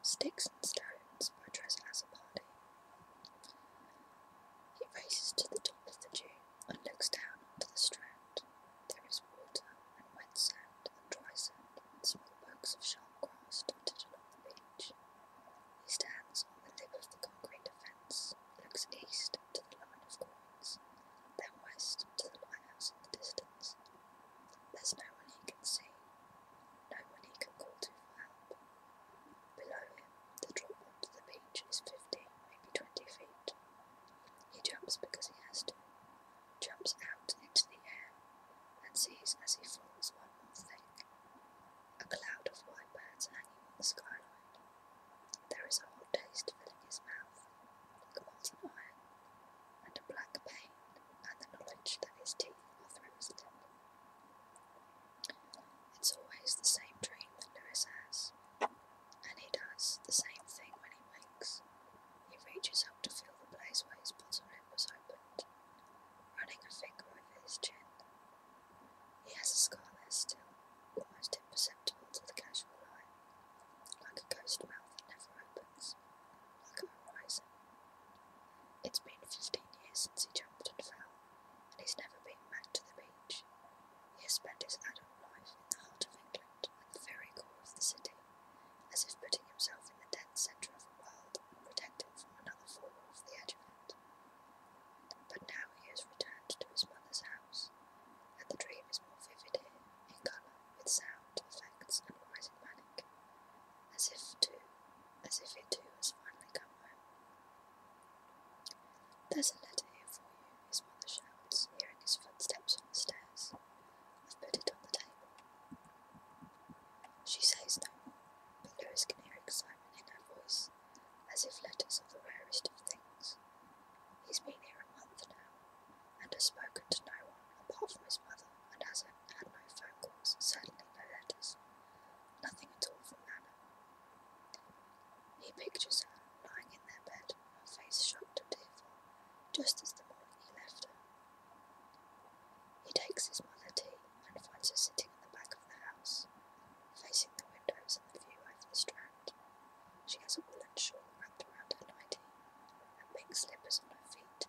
Sticks and Stones by Party. He races to the top of the dune and looks down onto the strand. There is water and wet sand and dry sand and small pokes of sharp grass dotted along the beach. He stands on the lip of the concrete fence, looks east to the line of coins, then west to the lighthouse in the distance. There's no one he can see, no one he can call to for help. Below him, the drop onto the beach is 15, maybe 20 feet. He jumps because he has to, jumps out into the air, and sees as he falls one more thing. A cloud of white birds hanging on the skyline. There is a hot taste filling his mouth, like molten iron, and a black pain, and the knowledge that his teeth are through his lip. It's always the same dream that Lewis has, and he does the same thing when he wakes. He reaches up to feel the place where his bottom lip was opened, running a finger over his chin. He has a scar there still, almost imperceptible to the casual eye, like a ghost mouth that never opens, like a horizon. It's been 15 years since he jumped and fell, and he's never been back to the beach. He has spent his adult life in the heart of England, at the very core of the city, as if putting himself in the dead centre of the world and protecting from another fall off the edge of it. But now he has returned to his mother's house, and the dream is more vivid here, in colour, with sound, effects, and rising panic, as if it too has finally come home. There's a letter here for you, his mother shouts, hearing his footsteps on the stairs. I've put it on the table. She says no more, but Lewis can hear excitement in her voice, as if letters are the rarest of things. He's been here a month now, and has spoken to no one apart from his mother, and has had no phone calls, certainly no letters, nothing at all from Anna. He pictures her lying in their bed, her face shocked and tearful, just as the morning he left her. He takes his mother tea and finds her sitting in the back of the house, facing the windows and the view over the strand. She has a woolen shawl wrapped around her nightie, and pink slippers on her feet.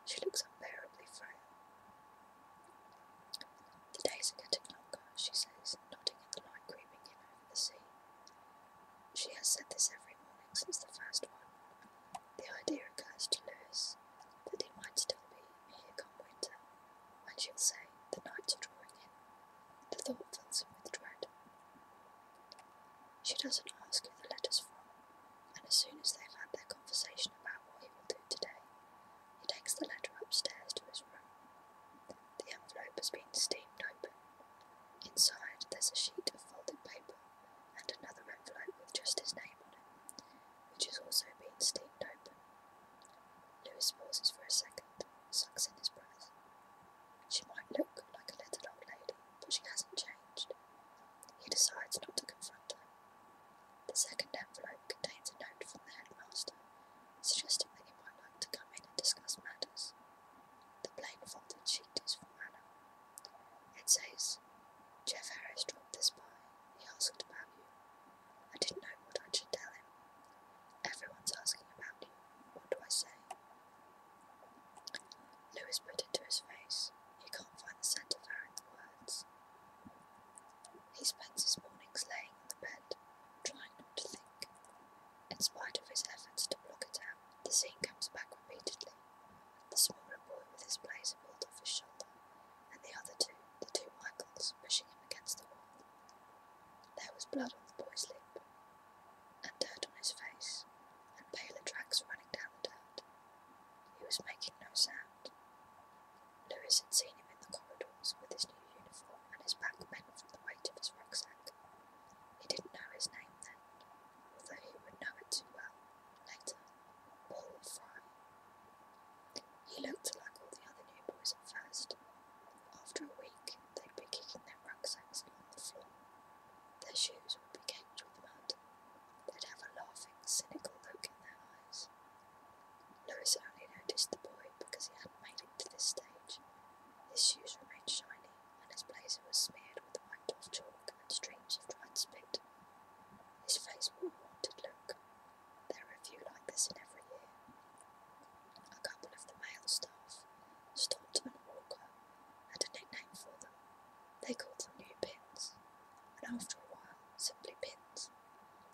She looks unbearably frail. The days are getting longer, she says, nodding at the light creeping in over the sea. She has said this every morning since the first one. The idea occurs to Lewis that he might still be here come winter, when she'll say the nights are drawing in. The thought fills him with dread. She doesn't ask who the letter's from, and as soon as they've had their conversation about what he will do today, he takes the letter upstairs to his room. The envelope has been steamed open. Inside there's a sheet of folded paper and another envelope with just his name on it, which has also been steamed open. Lewis pauses for a second, sucks in his breath. She might look like a little old lady, but she hasn't changed. He decides not to confront her. The second envelope contains a note from the headmaster, suggesting that he might like to come in and discuss matters. The plain folded sheet is from Anna. It says, Jeff Harris dropped this by. He asked about you. I didn't know what I should tell him. Everyone's asking about you. What do I say? Lewis put it to his face. He can't find the scent of her in the words. He spends his mornings laying on the bed, trying not to think. In spite of his efforts to block it out, the scene comes back repeatedly. The smaller boy with his blazer pulled off his shoulder, and the other two, the two Michaels, pushing him against the wall. There was blood on the boy's lip, and dirt on his face, and paler tracks running down the dirt. He was making no sound. Lewis had seen him in the corridors with his new uniform and his back bent from the weight of his rucksack. He didn't know his name then, although he would know it too well later. Paul Fry. He looked like all the other new boys at first. After a week, they'd be kicking their rucksacks along the floor. Their shoes would be caked with mud. They'd have a laughing, cynical look in their eyes. Lewis only noticed the boy because he hadn't made it to this stage. His shoes remained shiny, and his blazer was smeared with wiped-off chalk and streams of dried spit. His face wore a wanted look, after a while simply pins,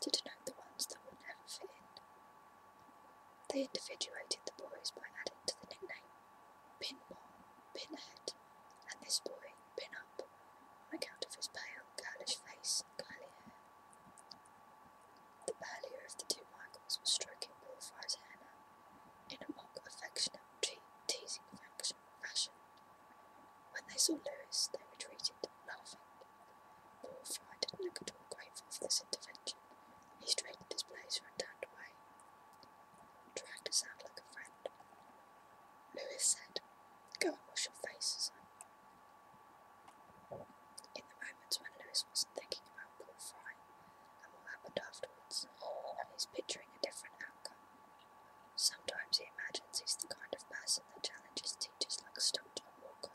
to denote the ones that would never fit in. They individuated the boys by adding to the nickname Pinball, Pinhead, and this boy Pin Up, on account of his pale, girlish face and curly hair. The burlier of the two Michaels was stroking Bullfry's hair now, in a mock affectionate, teasing fashion. When they saw Lewis, they retreated, laughing. Bullfry didn't look at all grateful for this intervention. He straightened his blazer and turned away. Trying to sound like a friend, Lewis said, "Go and wash your face, son." In the moments when Lewis wasn't thinking about Bullfry and what happened afterwards, he's picturing a different outcome. Sometimes he imagines he's the kind of person that challenges teachers like Stockton Walker,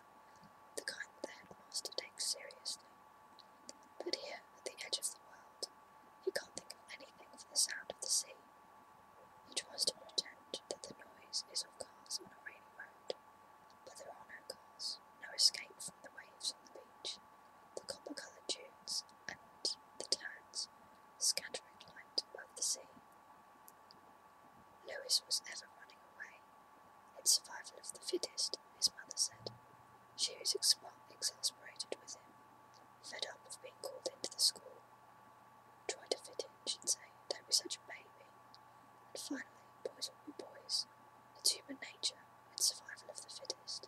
the kind that the headmaster takes seriously. But here, at the edge of the world, he can't think of anything for the sound of the sea. He tries to pretend that the noise is of cars on a rainy road, but there are no cars, no escape from the waves on the beach, the copper-coloured dunes, and the turns, scattering light above the sea. Lewis was ever running away. It's survival of the fittest, his mother said. She was exasperated with him, fed up of being called into the school. Try to fit in, she'd say, don't be such a baby. And finally, boys will be boys. It's human nature, it's survival of the fittest.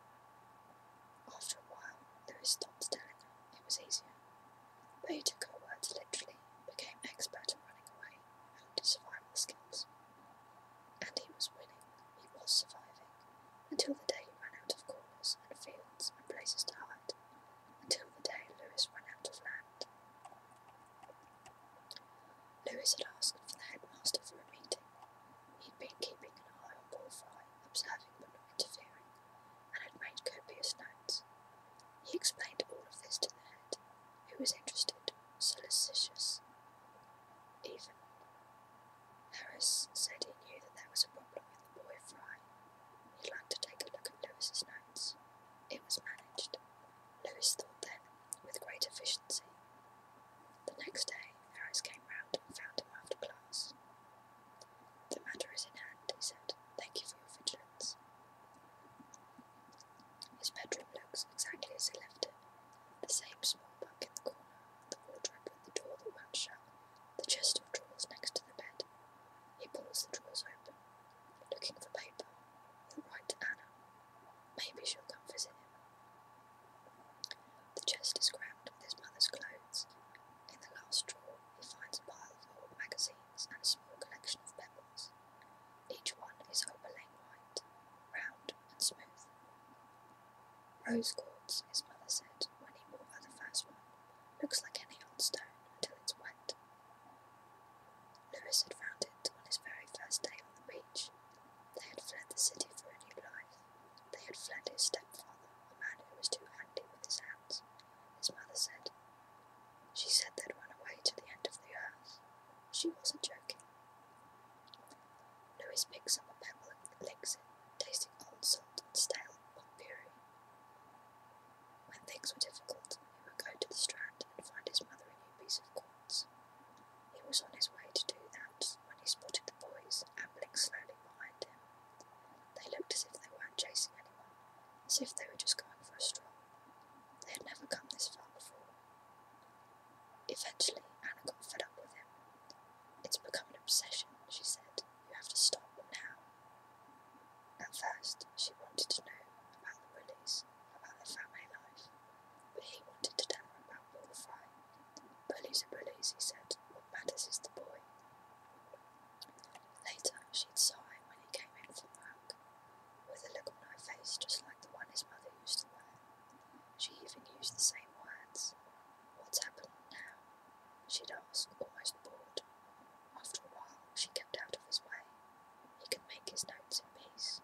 After a while, Lewis stopped telling her it was easier. But he took her words literally, became expert at running away, honed his survival skills. And he was winning, he was surviving, until the day he ran out of corners and fields and places to hide, until the day Lewis ran out of land. Lewis had asked for the headmaster for a meeting. He'd been keeping an eye on Bullfry, observing but not interfering, and had made copious notes. He explained all of this to the head, who was interested, solicitous, even. Harris said he knew that there was a problem with the boy Fry. He'd like to take a look at Lewis's notes. It was managed. Lewis thought then, with great efficiency. The next day, Harris came round and found him after class. "The matter is in hand," he said. "Thank you for your vigilance." His bedroom looks exactly as he left it. The same small bunk in the corner, the wardrobe with the door that won't shut, the chest of drawers next to the bed. He pulls the drawers open, looking for paper. He'll write to Anna. Maybe she'll come visit him. The chest is crammed with his mother's clothes. In the last drawer, he finds a pile of old magazines and a small collection of pebbles. Each one is opaline white, round and smooth. "Rose quartz," his mother said when he bought her the first one. "Looks like any old stone until it's wet." Lewis had found it on his very first day on the beach. They had fled the city for a new life. They had fled his stepfather, a man who was too handy with his hands, his mother said. She said they'd run away to the end of the earth. She wasn't joking. Lewis picks up a pebble and licks it, tasting old salt and stale potpourri. When things were difficult, he would go to the Strand and find his mother a new piece of quartz. He was on his way to do that when he spotted the boys ambling slowly behind him. They looked as if they weren't chasing anyone, as if they were just going for a stroll. They had never come this far before. Eventually, Anna got fed up with him. "It's become an obsession," she said. "You have to stop now." At first, she wanted to know about the bullies, about their family life, but he wanted to tell her about Bullfry. "Bullies are bullies," he said. "What matters is the boy." Later, she'd sigh when he came in from work, with a look on her face just like the one his mother used to wear. She even used the same words. "What's happened now?" she'd ask, almost bored. After a while, she kept out of his way. He could make his notes in peace.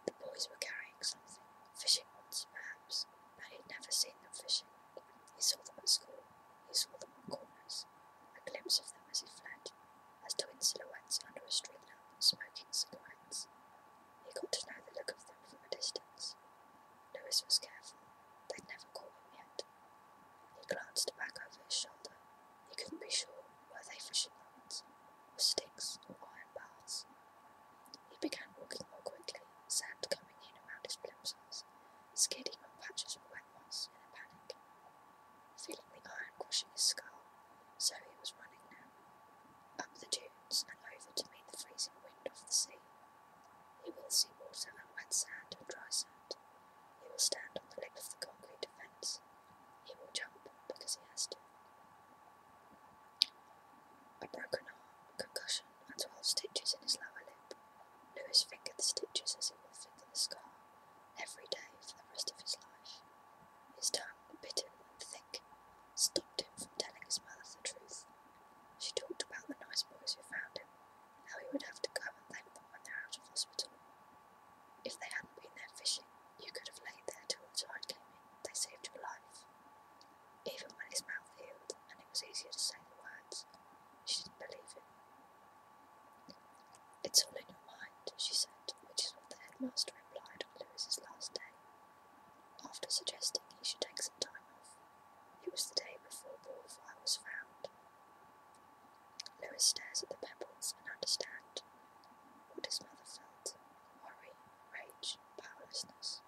The boys were carrying something, fishing rods perhaps, but he'd never seen them fishing. He saw them at school, he saw them on corners. He glanced back over his shoulder. He couldn't be sure, were they fishing rods, or sticks, or iron bars. He began walking more quickly, sand coming in around his plimsolls, skidding on patches of wet moss in a panic, feeling the iron crushing his skull. So he was running now, up the dunes and over to meet the freezing wind of the sea. He will see water and wet sand and dry sand. He will stand on the lip of the concrete fence. He will jump because he has to. A broken arm, concussion, and 12 stitches in his lower lip. Lewis fingered the stitches as he would finger the scar, every day for the rest of his life. His tongue, bitter and thick, stopped him from telling his mother the truth. She talked about the nice boys who found him, how he would have to go and thank them when they're out of hospital. If they hadn't been there fishing, you could have laid there till the tide came in. They saved your life. Even when his mouth healed, and it was easier to say the words, she didn't believe him. It's all in your mind, she said, which is what the headmaster implied on Lewis's last day, after suggesting he should take some time off. It was the day before Bullfire was found. Lewis stares at the pebbles and understands what his mother felt: worry, rage, powerlessness.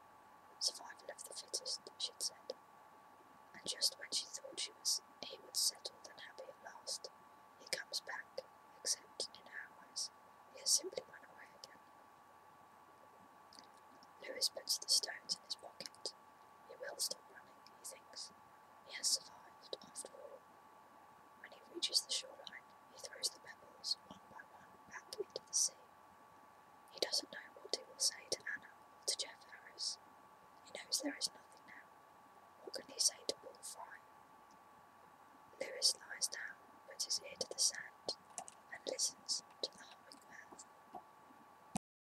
Survival of the fittest, she'd said. And just when she thought he would settled and happy at last, he comes back, except in her eyes, he has simply run away again. Lewis puts the stones in his pocket. He will stop running, he thinks. He has survived, after all. When he reaches the shoreline, he throws the pebbles, one by one, back into the sea. He doesn't know what he will say to Anna or to Jeff Harris. He knows there is nothing now. What can he say to Bull Fry? Lewis lies down, puts his ear to the sand, and listens.